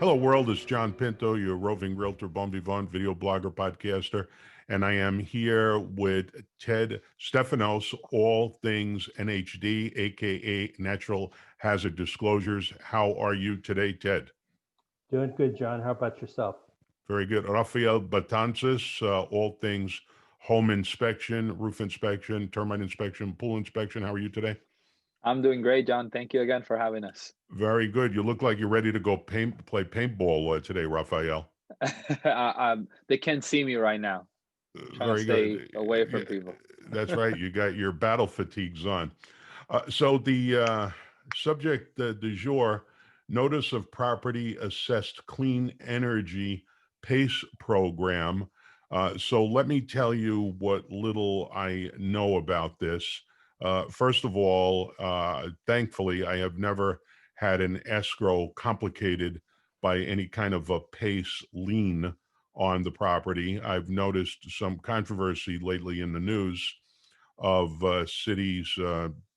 Hello, world. It's John Pinto, your roving realtor, bon vivant, video blogger, podcaster, and I am here with Ted Stephanos, all things NHD, aka Natural Hazard Disclosures. How are you today, Ted? Doing good, John. How about yourself? Very good. Rafael Betances, all things home inspection, roof inspection, termite inspection, pool inspection. How are you today? I'm doing great, John. Thank you again for having us. Very good. You look like you're ready to go play paintball today, Rafael. They can't see me right now. Trying to Very stay good. away Yeah, from people. that's right. You got your battle fatigues on. So the subject du jour, notice of property assessed clean energy PACE program. So let me tell you what little I know about this. First of all, thankfully, I have never had an escrow complicated by any kind of a PACE lien on the property. I've noticed some controversy lately in the news of cities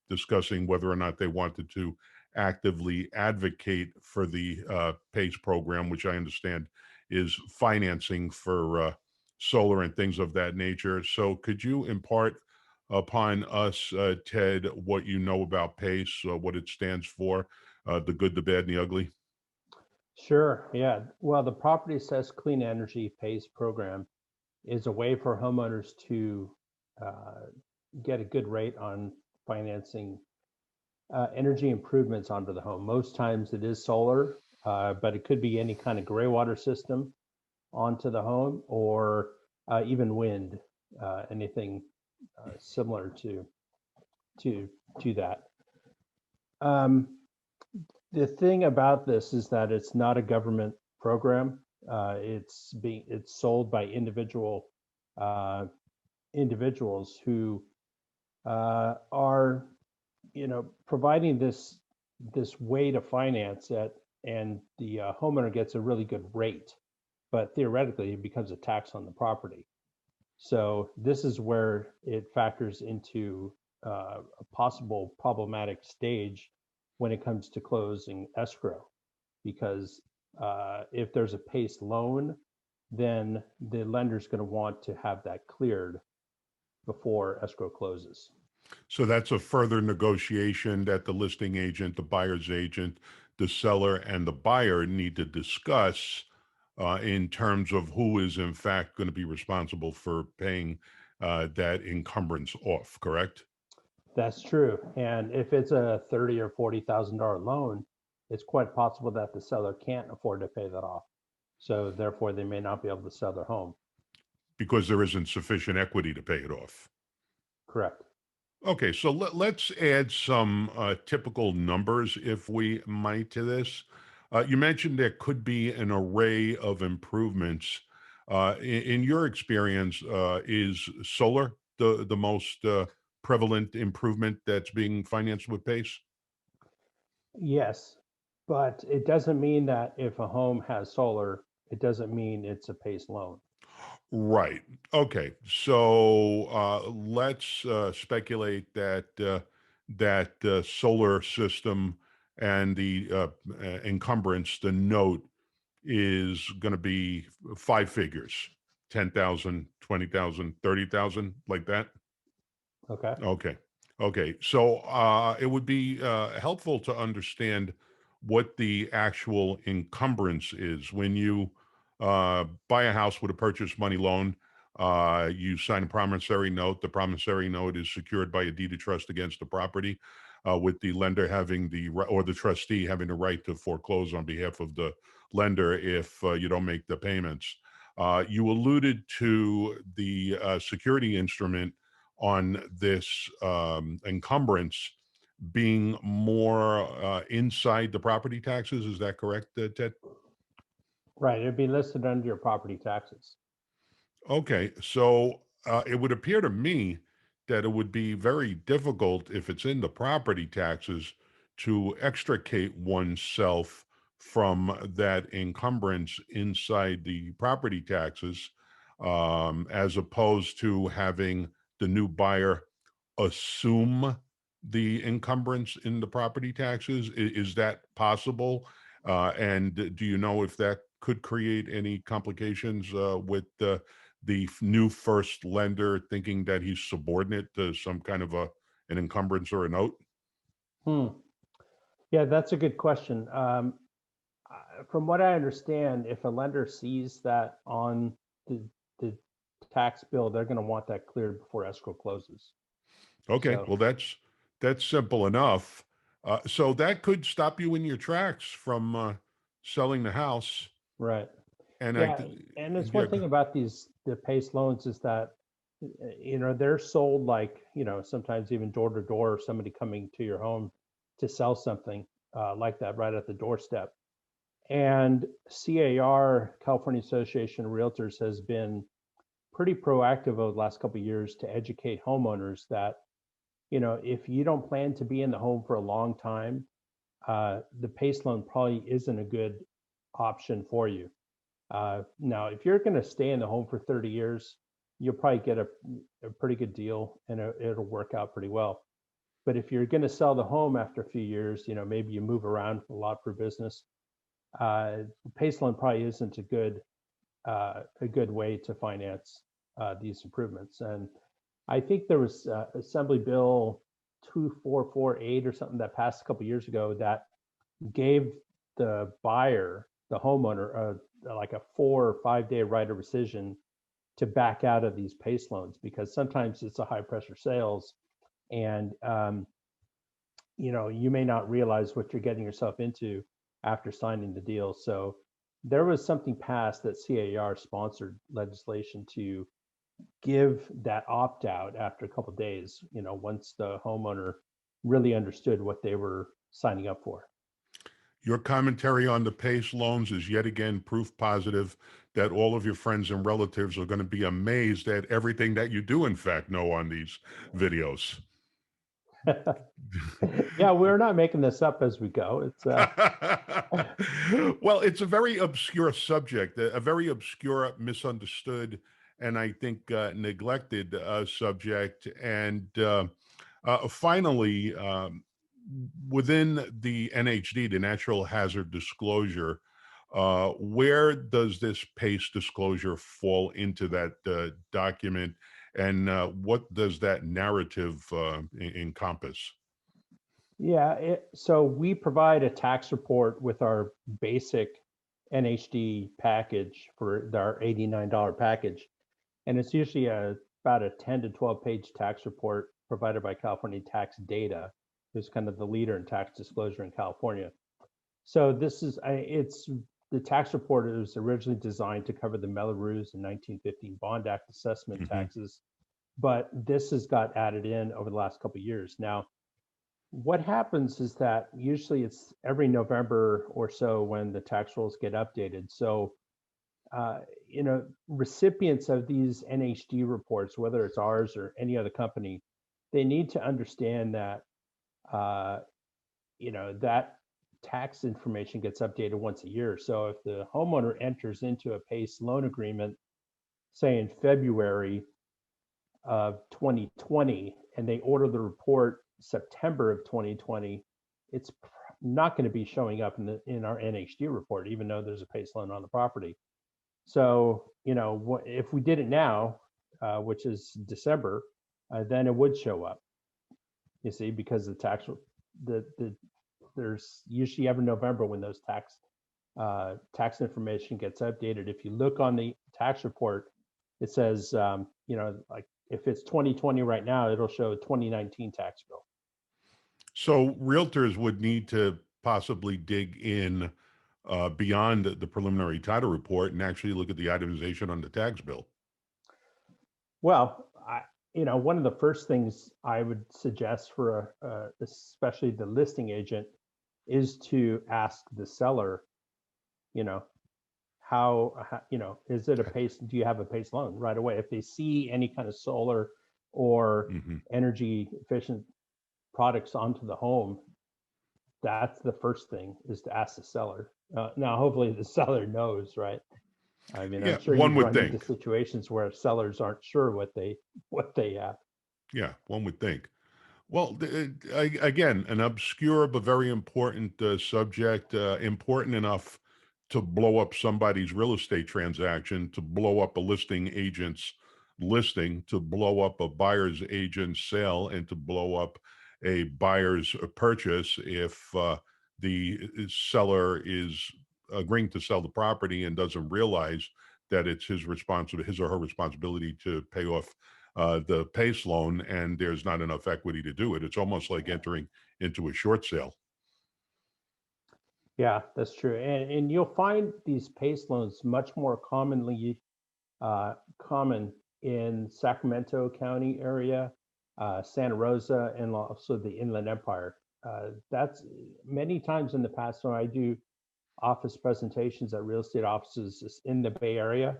discussing whether or not they wanted to actively advocate for the PACE program, which I understand is financing for solar and things of that nature. So, could you impart upon us, Ted, what you know about PACE, what it stands for, the good, the bad, and the ugly? Sure. Yeah. Well, the Property Assessed Clean Energy PACE program is a way for homeowners to uh, get a good rate on financing energy improvements onto the home. Most times it is solar, but it could be any kind of gray water system onto the home or even wind, anything similar to to that. Um, the thing about this is that it's not a government program. It's sold by uh, individuals who are providing this way to finance it, and the homeowner gets a really good rate, but theoretically it becomes a tax on the property. So this is where it factors into a possible problematic stage when it comes to closing escrow, because if there's a PACE loan, then the lender's going to want to have that cleared before escrow closes. So that's a further negotiation that the listing agent, the buyer's agent, the seller, and the buyer need to discuss in terms of who is in fact going to be responsible for paying that encumbrance off, correct? That's true. And if it's a $30,000 or $40,000 loan, it's quite possible that the seller can't afford to pay that off. So therefore, they may not be able to sell their home. Because there isn't sufficient equity to pay it off. Correct. Okay, so let's add some typical numbers, if we might, to this. You mentioned there could be an array of improvements. In your experience, is solar the most prevalent improvement that's being financed with PACE? Yes, but it doesn't mean that if a home has solar, it doesn't mean it's a PACE loan. Right. Okay. So let's speculate that that solar system and the encumbrance, the note, is going to be five figures, 10,000, 20,000, 30,000, like that. Okay. Okay. Okay. So it would be helpful to understand what the actual encumbrance is. When you buy a house with a purchase money loan, you sign a promissory note. The promissory note is secured by a deed of trust against the property, with the lender having or the trustee having the right to foreclose on behalf of the lender if you don't make the payments. You alluded to the security instrument on this encumbrance being more inside the property taxes. Is that correct, Ted? Right. It'd be listed under your property taxes. Okay, so it would appear to me that it would be very difficult if it's in the property taxes to extricate oneself from that encumbrance inside the property taxes, as opposed to having the new buyer assume the encumbrance in the property taxes. Is that possible? And do you know if that could create any complications with the new first lender thinking that he's subordinate to some kind of an encumbrance or a note? Hmm. Yeah, that's a good question. From what I understand, if a lender sees that on the tax bill, they're going to want that cleared before escrow closes. Okay, So, well, that's simple enough. So that could stop you in your tracks from selling the house. right. And Yeah, and it's yeah, one thing about the PACE loans is that they're sold like sometimes even door to door, or somebody coming to your home to sell something like that right at the doorstep. And CAR, California Association of Realtors, has been pretty proactive over the last couple of years to educate homeowners that if you don't plan to be in the home for a long time, the PACE loan probably isn't a good option for you. Now, if you're going to stay in the home for 30 years, you'll probably get a pretty good deal, and it'll work out pretty well. But if you're going to sell the home after a few years, maybe you move around a lot for business, PACE loan probably isn't a good way to finance these improvements. And I think there was Assembly Bill 2448 or something that passed a couple of years ago that gave the buyer, the homeowner, like a 4 or 5 day right of rescission to back out of these PACE loans, because sometimes it's a high pressure sales, and you may not realize what you're getting yourself into after signing the deal. So there was something passed that CAR sponsored legislation to give that opt out after a couple of days, once the homeowner really understood what they were signing up for. your commentary on the PACE loans is yet again proof positive that all of your friends and relatives are going to be amazed at everything that you do, in fact, know on these videos. Yeah, we're not making this up as we go. It's Well, it's a very obscure subject, a very obscure, misunderstood, and I think neglected subject. And finally, within the NHD, the Natural Hazard Disclosure, where does this PACE disclosure fall into that document, and what does that narrative encompass? Yeah, so we provide a tax report with our basic NHD package for our $89 package. And it's usually about a 10 to 12 page tax report provided by California Tax Data, who's kind of the leader in tax disclosure in California. So it's the tax report was originally designed to cover the Melrose and 1915 Bond Act assessment Mhm. taxes, but this has got added in over the last couple of years. Now, what happens is that usually it's every November or so when the tax rolls get updated. So, recipients of these NHD reports, whether it's ours or any other company, they need to understand that, uh, that tax information gets updated once a year. So if the homeowner enters into a PACE loan agreement, say in February of 2020, and they order the report September of 2020, it's not going to be showing up in our NHD report, even though there's a PACE loan on the property. So, if we did it now, which is December, then it would show up. You see, because the there's usually every November when those tax information gets updated. If you look on the tax report, it says, like if it's 2020 right now, it'll show 2019 tax bill. So realtors would need to possibly dig in beyond the preliminary title report and actually look at the itemization on the tax bill. Well, one of the first things I would suggest for especially the listing agent is to ask the seller, you know, is it a PACE? Do you have a PACE loan right away? If they see any kind of solar or Mhm. energy efficient products onto the home, that's the first thing, is to ask the seller. Now, hopefully the seller knows, right? I mean, I'm Yeah, sure one you've would run into think. situations where sellers aren't sure what they have. Yeah, one would think. Well, again, an obscure but very important subject, important enough to blow up somebody's real estate transaction, to blow up a listing agent's listing, to blow up a buyer's agent's sale, and to blow up a buyer's purchase if the seller is agreeing to sell the property and doesn't realize that it's his or her responsibility to pay off the PACE loan, and there's not enough equity to do it. It's almost like entering into a short sale. Yeah, that's true. And you'll find these PACE loans much more commonly common in Sacramento County area, Santa Rosa, and also the Inland Empire. That's many times in the past when I do office presentations at real estate offices in the Bay Area.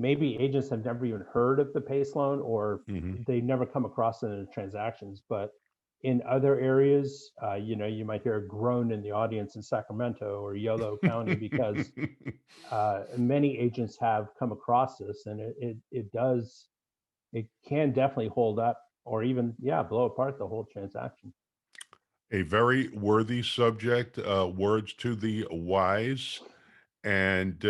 Maybe agents have never even heard of the PACE loan, or Mhm. they never come across it in transactions. But in other areas, you might hear a groan in the audience in Sacramento or Yolo County because many agents have come across this, and it can definitely hold up or even blow apart the whole transaction. A very worthy subject, words to the wise. And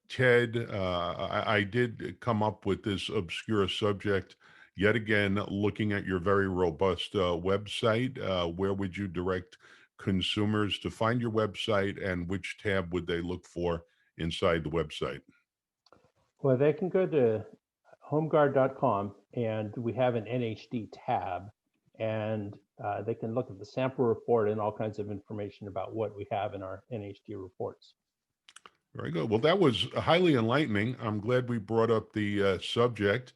Ted, I did come up with this obscure subject yet again, looking at your very robust website. Where would you direct consumers to find your website, and which tab would they look for inside the website? Well, they can go to homeguard.com, and we have an NHD tab, and they can look at the sample report and all kinds of information about what we have in our NHD reports. Very good. Well, that was highly enlightening. I'm glad we brought up the subject.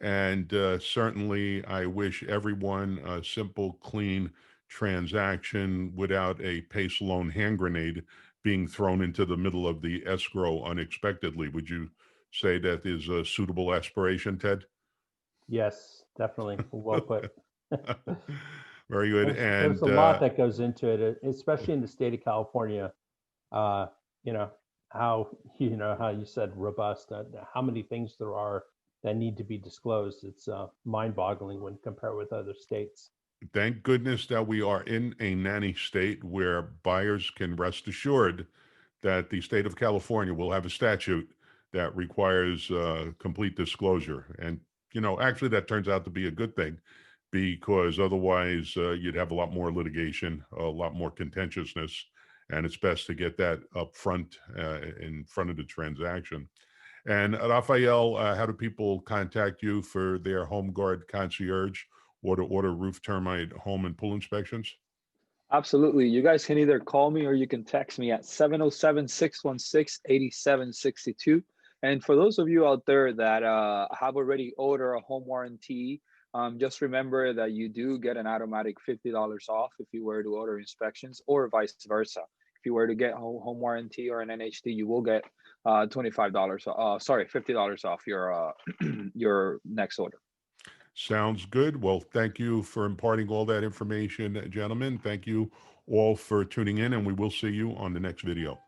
And certainly, I wish everyone a simple, clean transaction without a PACE loan hand grenade being thrown into the middle of the escrow unexpectedly. Would you say that is a suitable aspiration, Ted? Yes, definitely. Well put. Very good. There's And a lot that goes into it, especially in the state of California. Uh, you know how you said robust, how many things there are that need to be disclosed. It's mind-boggling when compared with other states. thank goodness that we are in a nanny state where buyers can rest assured that the state of California will have a statute that requires complete disclosure. And, actually, that turns out to be a good thing, because otherwise you'd have a lot more litigation, a lot more contentiousness. And it's best to get that up front in front of the transaction. And Rafael, how do people contact you for their HomeGuard concierge or to order roof termite home and pool inspections? Absolutely. You guys can either call me or you can text me at 707-616-8762. And for those of you out there that have already ordered a home warranty, just remember that you do get an automatic $50 off if you were to order inspections, or vice versa. If you were to get home warranty or an NHD, you will get $25, $50 off your your next order. Sounds good. Well, thank you for imparting all that information, gentlemen. Thank you all for tuning in, and we will see you on the next video.